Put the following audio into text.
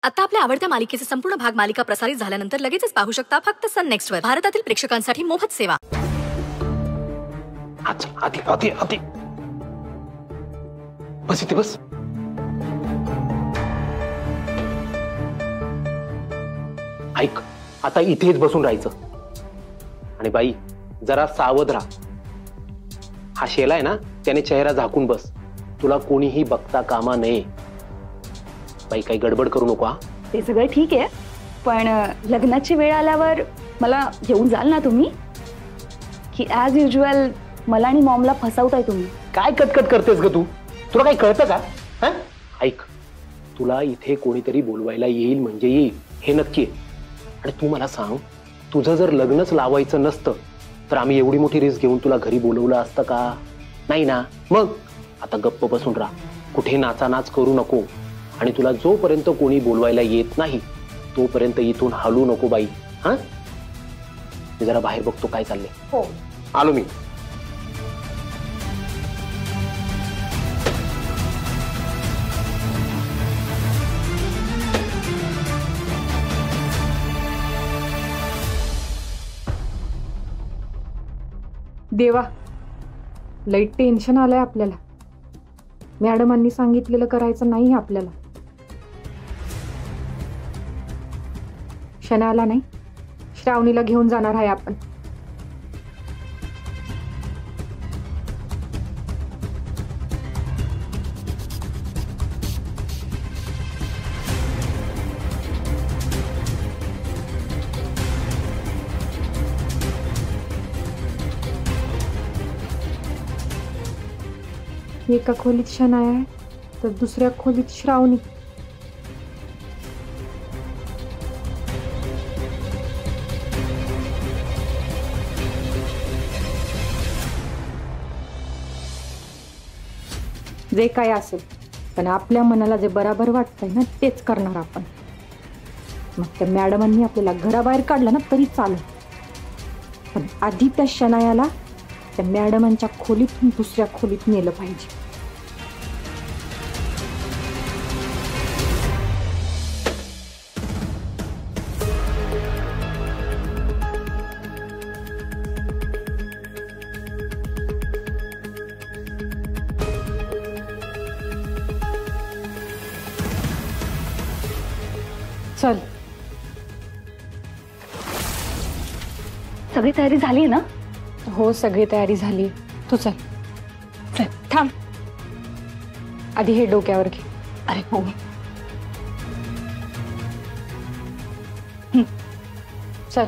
आता आपल्या आवडत्या मालिकेचे संपूर्ण भाग मालिका प्रसारित झाल्यानंतर लगेचच पाहू शकता फक्त सन नेक्स्ट वर. भारतातील प्रेक्षकांसाठी मोफत सेवा. आधी आधी आधी बस इथे बस. ऐक, आता इथेच बसून राहायचं. आणि बाई जरा सावध राहा. हा शेला आहे ना, त्याने चेहरा झाकून बस. तुला कोणीही बघता कामा नये. बाई काही गडबड करू नको. हा ते सगळं ठीक आहे, पण लग्नाची वेळ आल्यावर मला घेऊन जाल ना तुम्ही, की ॲज युज्युअल मला आणि मॉमला फसवताय तुम्ही? काय कटकट करतेस ग तू? तुला काही कळतं का? हा ऐक, तुला इथे कोणीतरी बोलवायला येईल म्हणजे येईल हे नक्की आहे. आणि तू मला सांग, तुझं जर लग्नच लावायचं नसतं तर आम्ही एवढी मोठी रिस्क घेऊन तुला घरी बोलवलं असतं का? नाही ना. मग आता गप्प बसून राहा, कुठे नाचानाच करू नको. आणि तुला जोपर्यंत कोणी बोलवायला येत नाही तोपर्यंत इथून हलू नको बाई. हा मी जरा बाहेर बघतो काय चाललंय. हो, आलो मी. देवा, लई टेन्शन आलंय आपल्याला. मॅडमांनी सांगितलेलं करायचं नाही आपल्याला. शनाला नाही, श्रावणीला घेऊन जाणार आहे आपण. एका खोलीत शनाया आहे तर दुसऱ्या खोलीत श्रावणी. जे काय असेल, पण आपल्या मनाला जे बरोबर वाटतंय ना तेच करणार आपण. मग त्या मॅडमांनी आपल्याला घराबाहेर काढलं ना तरी चालेल, पण आधी त्या शनायाला त्या मॅडमांच्या खोलीतून दुसऱ्या खोलीत नेलं पाहिजे. चल. सगळी तयारी झाली ना? हो, सगळी तयारी झाली. तू चल. चल थांब, आधी हे डोक्यावर घे. अरे हो. चल.